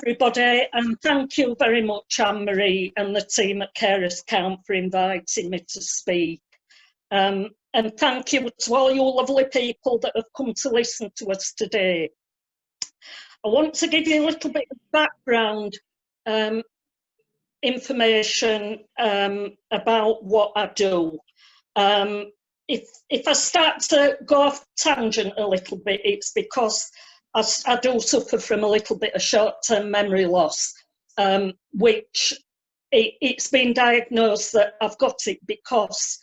everybody, and thank you very much, Anne-Marie and the team at Carers Count for inviting me to speak. And thank you to all you lovely people that have come to listen to us today. I want to give you a little bit of background information about what I do. If I start to go off tangent a little bit, it's because I do suffer from a little bit of short-term memory loss, which it's been diagnosed that I've got it because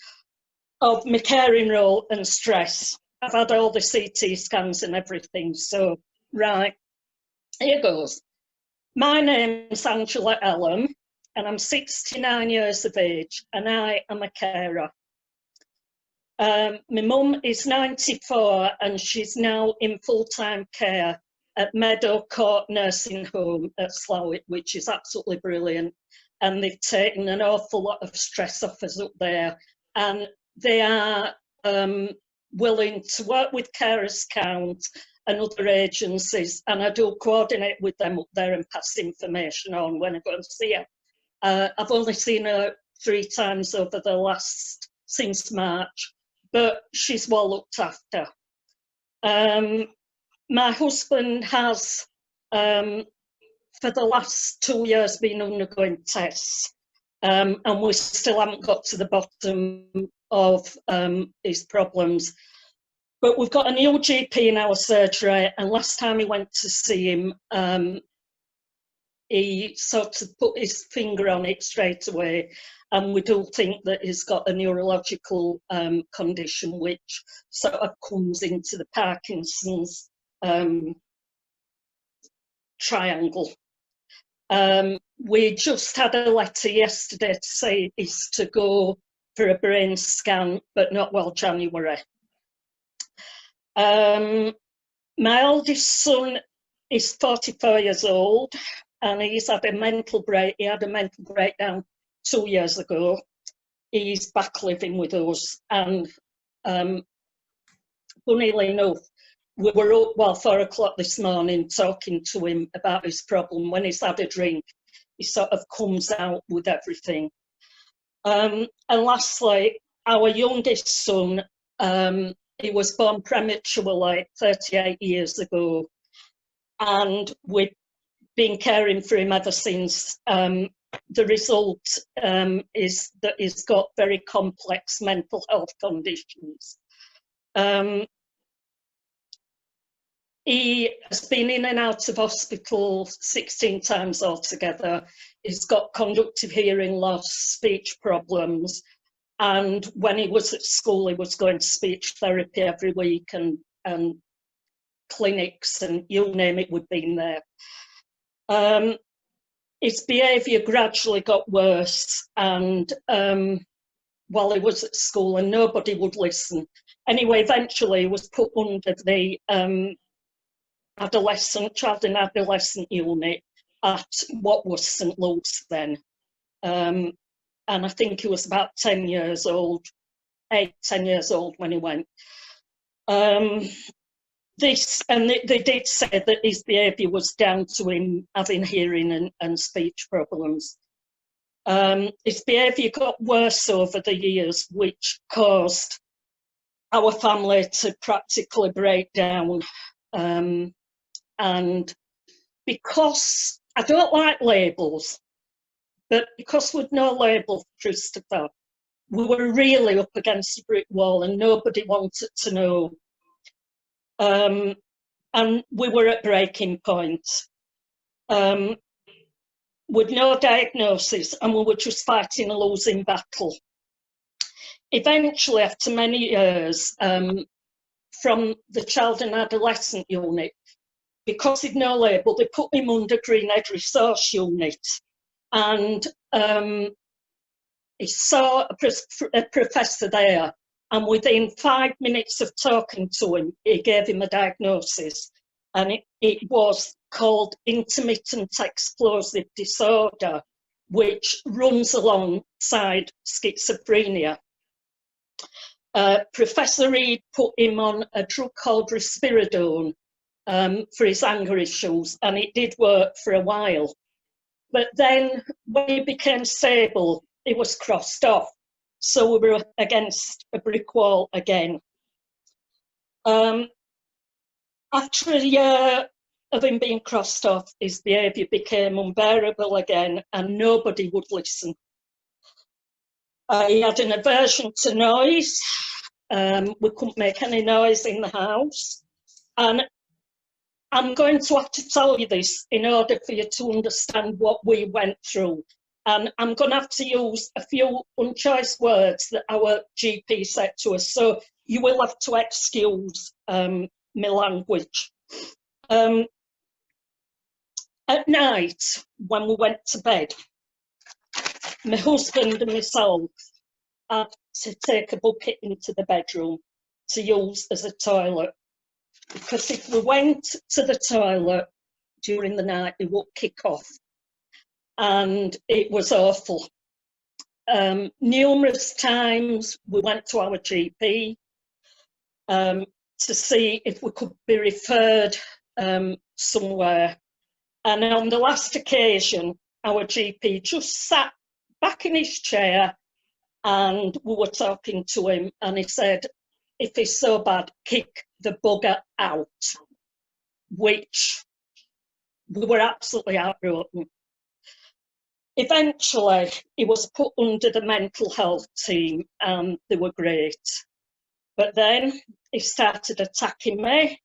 of my caring role and stress. I've had all the CT scans and everything, so right, here goes. My name's Angela Ellum, and I'm 69 years of age, and I am a carer. My mum is 94 and she's now in full-time care at Meadow Court Nursing Home at Slough, which is absolutely brilliant. And they've taken an awful lot of stress off us up there. And they are willing to work with Carers Count and other agencies. And I do coordinate with them up there and pass information on when I go and see her. I've only seen her 3 times over the last, since March. But she's well looked after. My husband has, for the last 2 years, been undergoing tests, and we still haven't got to the bottom of his problems. But we've got a new GP in our surgery, and last time we went to see him, he sort of put his finger on it straight away. And we do think that he's got a neurological condition which sort of comes into the Parkinson's triangle. We just had a letter yesterday to say he's to go for a brain scan, but not well January. My oldest son is 44 years old and he's had a mental break. He had a mental breakdown 2 years ago. He's back living with us, and funnily enough, we were up, well, 4 o'clock this morning talking to him about his problem. When he's had a drink, he sort of comes out with everything. And lastly, our youngest son, he was born prematurely 38 years ago, and we've been caring for him ever since. The result is that he's got very complex mental health conditions. He has been in and out of hospital 16 times altogether. He's got conductive hearing loss, speech problems, and when he was at school he was going to speech therapy every week and clinics and you name it, we'd been there. His behaviour gradually got worse, and while he was at school, and nobody would listen. Anyway, eventually he was put under the child and adolescent unit at what was St Luke's then. And I think he was about 10 years old, 10 years old when he went. They did say that his behaviour was down to him having hearing and speech problems. His behaviour got worse over the years, which caused our family to practically break down. And because I don't like labels, but because we'd no label for Christopher, we were really up against a brick wall and nobody wanted to know. And we were at breaking point. With no diagnosis, and we were just fighting a losing battle. Eventually, after many years, from the child and adolescent unit, because he'd no label, they put him under Greenhead Resource Unit, and he saw a professor there. And within 5 minutes of talking to him, he gave him a diagnosis. And it was called intermittent explosive disorder, which runs alongside schizophrenia. Professor Reed put him on a drug called risperidone, for his anger issues, and it did work for a while. But then when he became stable, he was crossed off. So we were against a brick wall again. After a year of him being crossed off, his behaviour became unbearable again, and nobody would listen. He had an aversion to noise. We couldn't make any noise in the house. And I'm going to have to tell you this in order for you to understand what we went through. And I'm going to have to use a few unchoice words that our GP said to us. So you will have to excuse my language. At night, when we went to bed, my husband and myself had to take a bucket into the bedroom to use as a toilet. Because if we went to the toilet during the night, it would kick off. And it was awful. Numerous times we went to our GP to see if we could be referred somewhere. And on the last occasion, our GP just sat back in his chair and we were talking to him, and he said, if it's so bad, kick the bugger out, which we were absolutely heartbroken. Eventually, he was put under the mental health team and they were great. But then he started attacking me.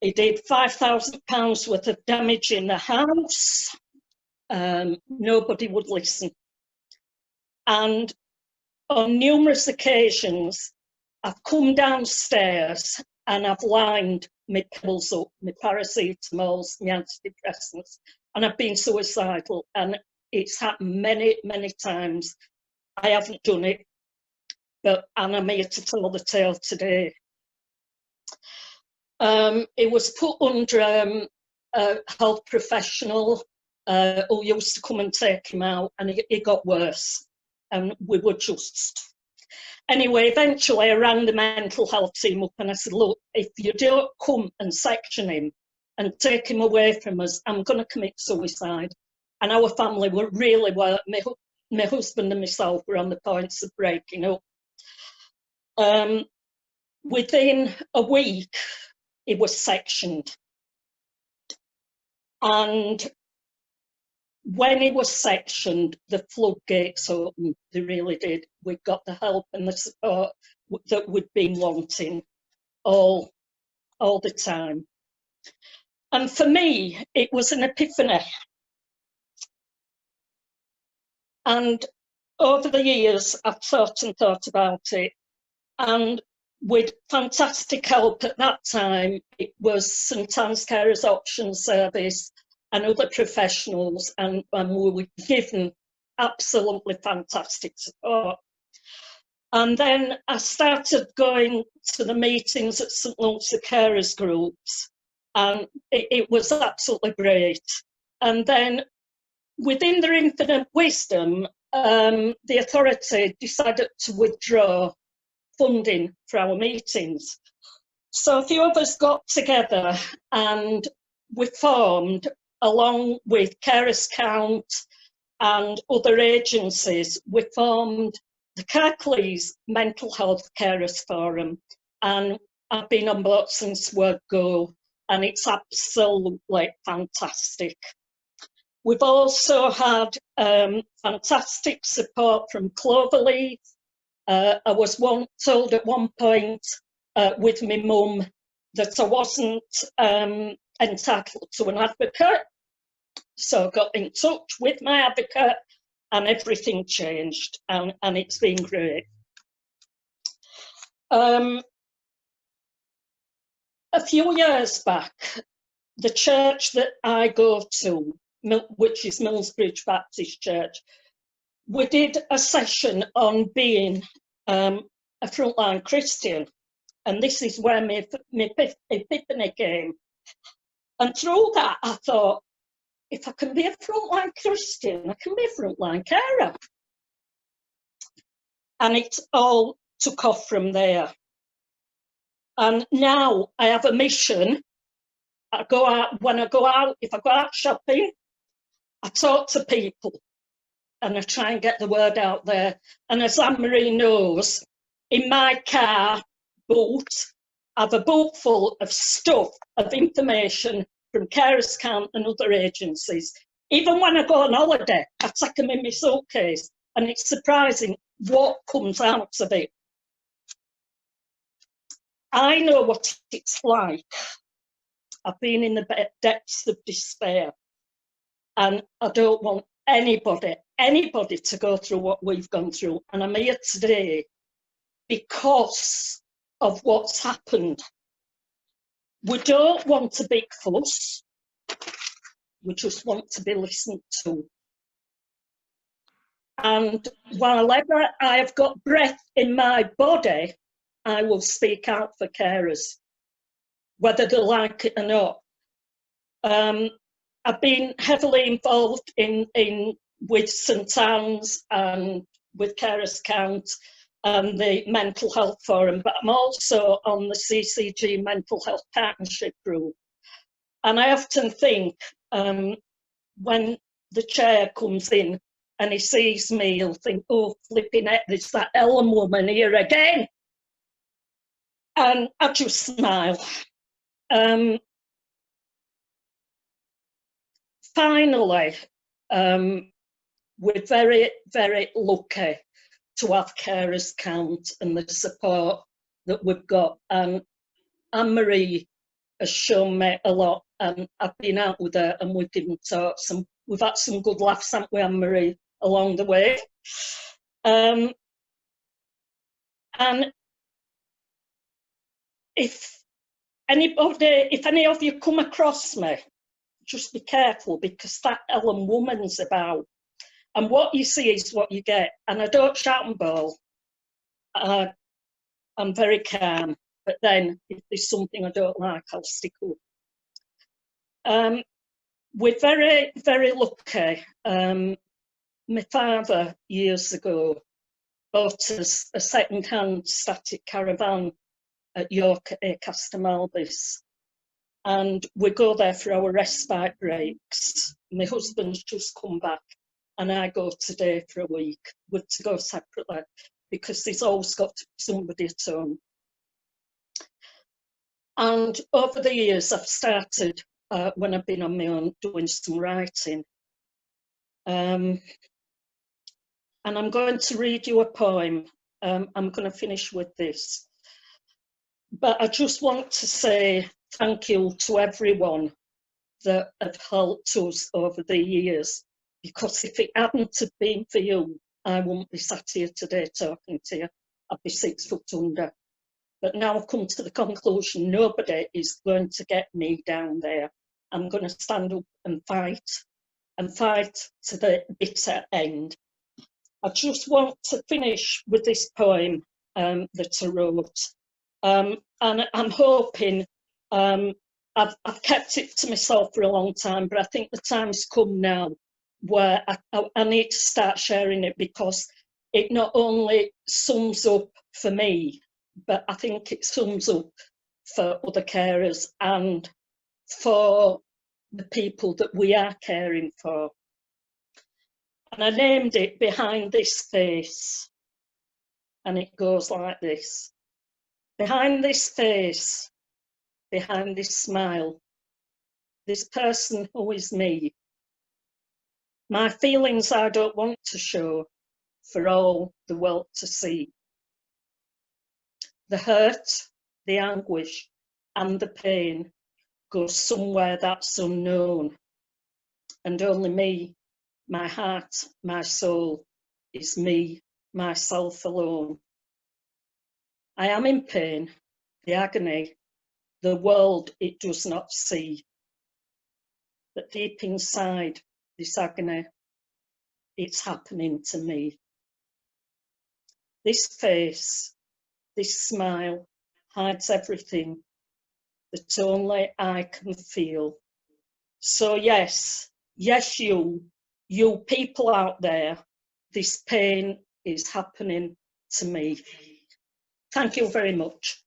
He did £5,000 worth of damage in the house. Nobody would listen. And on numerous occasions, I've come downstairs and I've lined my pills up, my paracetamols, my antidepressants, and I've been suicidal. And it's happened many, many times. I haven't done it, and I'm here to tell the tale today. It was put under a health professional who used to come and take him out, and it got worse. And we were just... Anyway, eventually I rang the mental health team up and I said, look, if you don't come and section him and take him away from us, I'm going to commit suicide. And our family were really, my husband and myself were on the points of breaking up. Within a week, he was sectioned. And when he was sectioned, the floodgates opened. They really did. We got the help and the support that we'd been wanting all the time. And for me, it was an epiphany. And over the years, I've thought and thought about it. And with fantastic help at that time, it was St Anne's Carers Option Service and other professionals, and we were given absolutely fantastic support. And then I started going to the meetings at St Luke's Carers Groups, and it was absolutely great. And then within their infinite wisdom, the authority decided to withdraw funding for our meetings. So a few of us got together and we formed, along with Carers Count and other agencies, we formed the Kirklees Mental Health Carers Forum, and I've been on board since word go, and it's absolutely fantastic. We've also had fantastic support from Cloverleaf. I was told at one point with my mum that I wasn't entitled to an advocate. So I got in touch with my advocate and everything changed, and it's been great. A few years back, the church that I go to, which is Millsbridge Baptist Church, we did a session on being a frontline Christian, and this is where my epiphany came. And through that, I thought, if I can be a frontline Christian, I can be a frontline carer. And it all took off from there. And now I have a mission I go out, when I go out, if I go out shopping, I talk to people and I try and get the word out there. And as Anne-Marie knows, in my car boot, I have a boot full of stuff, of information from Carers Account and other agencies. Even when I go on holiday, I take them in my suitcase, and it's surprising what comes out of it. I know what it's like. I've been in the depths of despair, and I don't want anybody to go through what we've gone through. And I'm here today because of what's happened. We don't want a big fuss. We just want to be listened to. And while ever I have got breath in my body, I will speak out for carers, whether they like it or not. I've been heavily involved with St Anne's and with Carers Account and the Mental Health Forum, but I'm also on the CCG Mental Health Partnership Group. And I often think when the chair comes in and he sees me, he'll think, oh, flipping heck, there's that Ellen woman here again. And I just smile. Finally, we're very, very lucky to have Carers Account and the support that we've got. And Anne-Marie has shown me a lot, and I've been out with her and we've given talks, and we've had some good laughs, haven't we, Anne-Marie, along the way. And if any of you come across me, just be careful, because that Ellen woman's about. And what you see is what you get. And I don't shout and bawl. I'm very calm. But then if there's something I don't like, I'll stick up. We're very, very lucky. My father, years ago, bought us a second-hand static caravan at York at Acaster Malbis. And we go there for our respite breaks. My husband's just come back, and I go today for a week. We're to go separately because there's always got to be somebody at home. And over the years, I've started, when I've been on my own, doing some writing. And I'm going to read you a poem. I'm going to finish with this. But I just want to say thank you to everyone that have helped us over the years, because if it hadn't have been for you, I wouldn't be sat here today talking to you. I'd be 6 foot under. But now I've come to the conclusion nobody is going to get me down there. I'm going to stand up and fight to the bitter end. I just want to finish with this poem that I wrote. And I'm hoping, I've kept it to myself for a long time, but I think the time's come now where I need to start sharing it, because it not only sums up for me, but I think it sums up for other carers and for the people that we are caring for. And I named it Behind This Face, and it goes like this. Behind this face, behind this smile, this person who is me, my feelings I don't want to show for all the world to see. The hurt, the anguish, and the pain goes somewhere that's unknown. And only me, my heart, my soul, is me, myself alone. I am in pain, the agony, the world it does not see. But deep inside this agony, it's happening to me. This face, this smile hides everything that only I can feel. So yes, you people out there, this pain is happening to me. Thank you very much.